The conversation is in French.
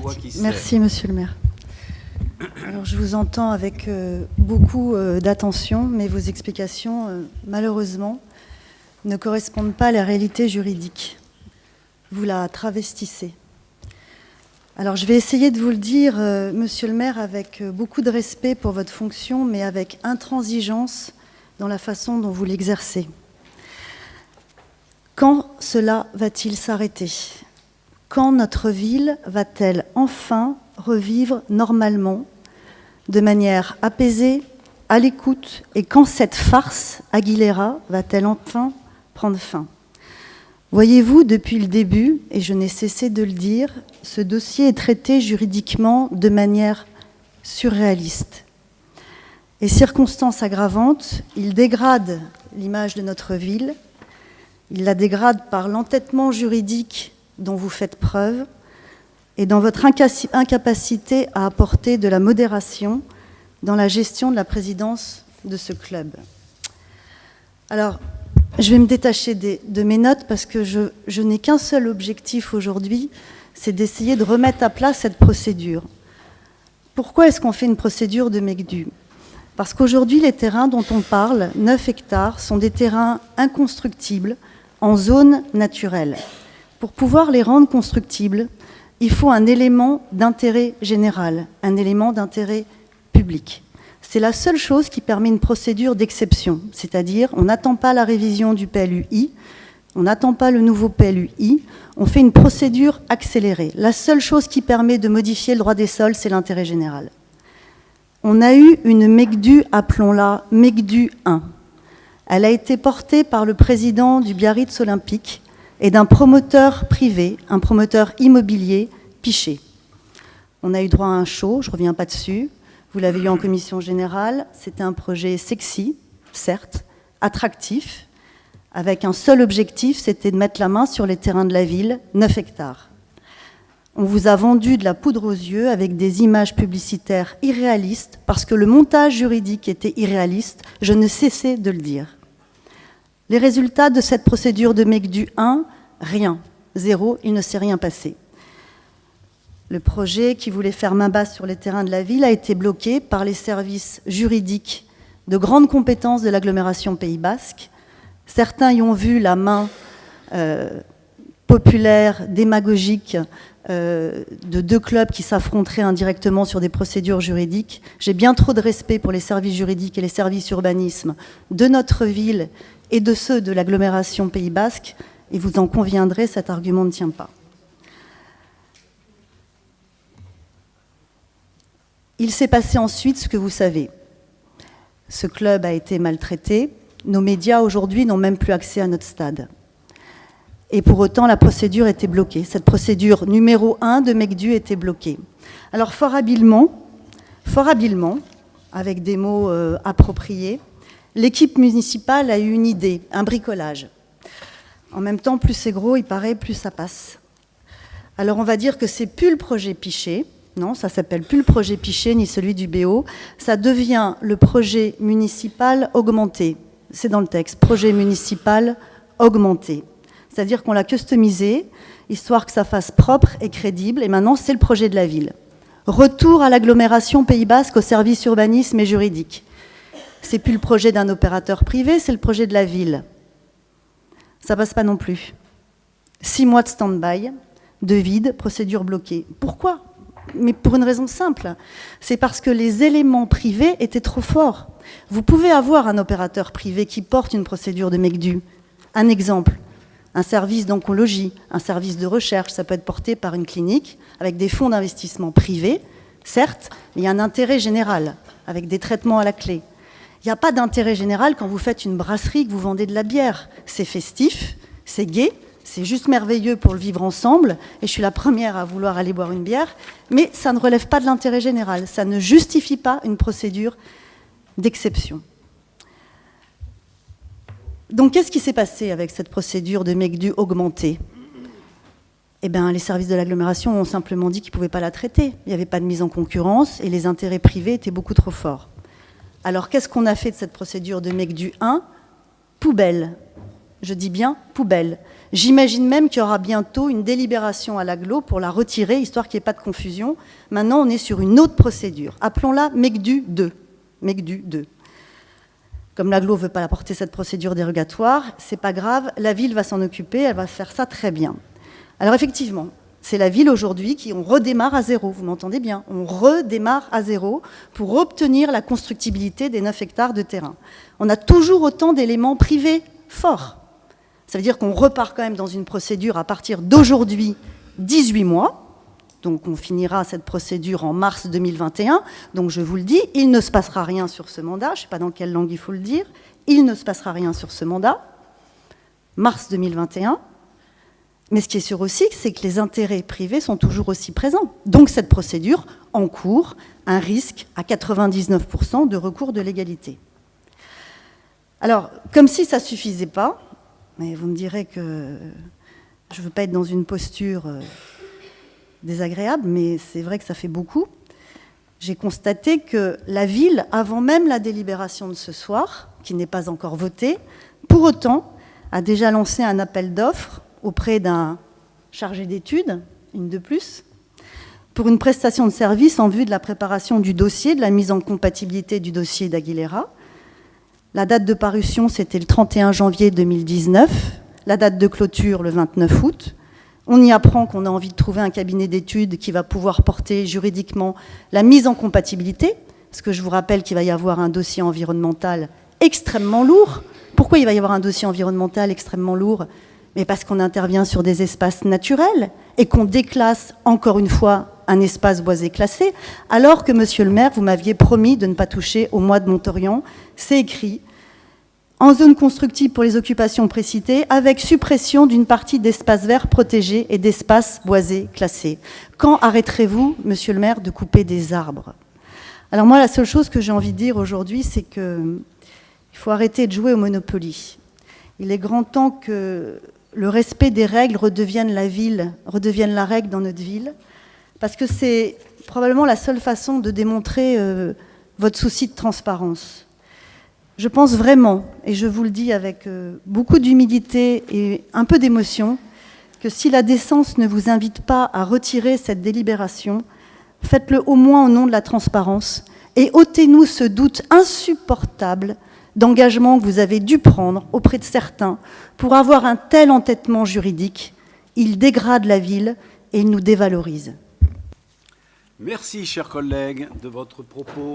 voix qui se Merci, monsieur le maire. Alors, je vous entends avec beaucoup d'attention, mais vos explications, malheureusement, ne correspondent pas à la réalité juridique. Vous la travestissez. Alors, je vais essayer de vous le dire, monsieur le maire, avec beaucoup de respect pour votre fonction, mais avec intransigeance dans la façon dont vous l'exercez. Quand cela va-t-il s'arrêter ? Quand notre ville va-t-elle enfin revivre normalement, de manière apaisée, à l'écoute, et quand cette farce Aguilera va-t-elle enfin prendre fin ? Voyez-vous, depuis le début, et je n'ai cessé de le dire, ce dossier est traité juridiquement de manière surréaliste. Et circonstance aggravante, il dégrade l'image de notre ville, il la dégrade par l'entêtement juridique dont vous faites preuve et dans votre incapacité à apporter de la modération dans la gestion de la présidence de ce club. Alors, je vais me détacher de mes notes parce que je n'ai qu'un seul objectif aujourd'hui, c'est d'essayer de remettre à plat cette procédure. Pourquoi est-ce qu'on fait une procédure de MECDU ? Parce qu'aujourd'hui, les terrains dont on parle, 9 hectares, sont des terrains inconstructibles en zone naturelle. Pour pouvoir les rendre constructibles, il faut un élément d'intérêt général, un élément d'intérêt public. C'est la seule chose qui permet une procédure d'exception, c'est-à-dire on n'attend pas la révision du PLUI, on n'attend pas le nouveau PLUI, on fait une procédure accélérée. La seule chose qui permet de modifier le droit des sols, c'est l'intérêt général. On a eu une MECDU, appelons-la MECDU 1. Elle a été portée par le président du Biarritz Olympique et d'un promoteur privé, un promoteur immobilier, Pichet. On a eu droit à un show, je ne reviens pas dessus. Vous l'avez eu en commission générale. C'était un projet sexy, certes, attractif, avec un seul objectif, c'était de mettre la main sur les terrains de la ville, 9 hectares. On vous a vendu de la poudre aux yeux avec des images publicitaires irréalistes, parce que le montage juridique était irréaliste, je ne cessais de le dire. Les résultats de cette procédure de MECDU 1, rien, zéro, il ne s'est rien passé. Le projet qui voulait faire main basse sur les terrains de la ville a été bloqué par les services juridiques de grande compétence de l'agglomération Pays Basque. Certains y ont vu la main populaire, démagogique, de deux clubs qui s'affronteraient indirectement sur des procédures juridiques. J'ai bien trop de respect pour les services juridiques et les services urbanisme de notre ville et de ceux de l'agglomération Pays Basque, et vous en conviendrez, cet argument ne tient pas. Il s'est passé ensuite ce que vous savez. Ce club a été maltraité. Nos médias aujourd'hui n'ont même plus accès à notre stade. Et pour autant, la procédure était bloquée. Cette procédure numéro 1 de MECDU était bloquée. Alors fort habilement, avec des mots appropriés, l'équipe municipale a eu une idée, un bricolage. En même temps, plus c'est gros, il paraît, plus ça passe. Alors on va dire que c'est plus le projet Pichet. Non, ça s'appelle plus le projet Pichet ni celui du BO. Ça devient le projet municipal augmenté. C'est dans le texte, projet municipal augmenté. C'est-à-dire qu'on l'a customisé, histoire que ça fasse propre et crédible. Et maintenant, c'est le projet de la ville. Retour à l'agglomération Pays Basque au service urbanisme et juridique. C'est plus le projet d'un opérateur privé, c'est le projet de la ville. Ça passe pas non plus. 6 mois de stand-by, de vide, procédure bloquée. Pourquoi ? Mais pour une raison simple, c'est parce que les éléments privés étaient trop forts. Vous pouvez avoir un opérateur privé qui porte une procédure de MECDU. Un exemple, un service d'oncologie, un service de recherche, ça peut être porté par une clinique avec des fonds d'investissement privés, certes, mais il y a un intérêt général, avec des traitements à la clé. Il n'y a pas d'intérêt général quand vous faites une brasserie, que vous vendez de la bière. C'est festif, c'est gai, c'est juste merveilleux pour le vivre ensemble, et je suis la première à vouloir aller boire une bière, mais ça ne relève pas de l'intérêt général, ça ne justifie pas une procédure d'exception. Donc qu'est-ce qui s'est passé avec cette procédure de MECDU augmentée ? Eh bien, les services de l'agglomération ont simplement dit qu'ils ne pouvaient pas la traiter. Il n'y avait pas de mise en concurrence, et les intérêts privés étaient beaucoup trop forts. Alors qu'est-ce qu'on a fait de cette procédure de MECDU 1 ? Poubelle. Je dis bien poubelle. J'imagine même qu'il y aura bientôt une délibération à l'agglo pour la retirer, histoire qu'il n'y ait pas de confusion. Maintenant, on est sur une autre procédure. Appelons-la MECDU 2. MECDU 2. Comme l'agglo ne veut pas apporter cette procédure dérogatoire, c'est pas grave, la ville va s'en occuper, elle va faire ça très bien. Alors effectivement, c'est la ville aujourd'hui on redémarre à zéro, vous m'entendez bien, on redémarre à zéro pour obtenir la constructibilité des 9 hectares de terrain. On a toujours autant d'éléments privés forts. Ça veut dire qu'on repart quand même dans une procédure à partir d'aujourd'hui, 18 mois. Donc on finira cette procédure en mars 2021. Donc je vous le dis, il ne se passera rien sur ce mandat. Je ne sais pas dans quelle langue il faut le dire. Il ne se passera rien sur ce mandat. Mars 2021. Mais ce qui est sûr aussi, c'est que les intérêts privés sont toujours aussi présents. Donc cette procédure encourt un risque à 99% de recours de légalité. Alors, comme si ça ne suffisait pas, mais vous me direz que je ne veux pas être dans une posture désagréable, mais c'est vrai que ça fait beaucoup. J'ai constaté que la ville, avant même la délibération de ce soir, qui n'est pas encore votée, pour autant, a déjà lancé un appel d'offres auprès d'un chargé d'études, une de plus, pour une prestation de service en vue de la préparation du dossier, de la mise en compatibilité du dossier d'Aguilera. La date de parution, c'était le 31 janvier 2019. La date de clôture, le 29 août. On y apprend qu'on a envie de trouver un cabinet d'études qui va pouvoir porter juridiquement la mise en compatibilité, parce que je vous rappelle qu'il va y avoir un dossier environnemental extrêmement lourd. Pourquoi il va y avoir un dossier environnemental extrêmement lourd ? Mais parce qu'on intervient sur des espaces naturels et qu'on déclasse, encore une fois, un espace boisé classé, alors que, monsieur le maire, vous m'aviez promis de ne pas toucher au Mois de Montorient. C'est écrit, en zone constructible pour les occupations précitées, avec suppression d'une partie d'espaces verts protégés et d'espaces boisés classés. Quand arrêterez-vous, monsieur le maire, de couper des arbres ? Alors moi, la seule chose que j'ai envie de dire aujourd'hui, c'est qu'il faut arrêter de jouer au Monopoly. Il est grand temps que le respect des règles redevienne la règle dans notre ville, parce que c'est probablement la seule façon de démontrer votre souci de transparence. Je pense vraiment, et je vous le dis avec beaucoup d'humilité et un peu d'émotion, que si la décence ne vous invite pas à retirer cette délibération, faites-le au moins au nom de la transparence et ôtez-nous ce doute insupportable d'engagement que vous avez dû prendre auprès de certains pour avoir un tel entêtement juridique. Il dégrade la ville et il nous dévalorise. Merci, chers collègues, de votre propos.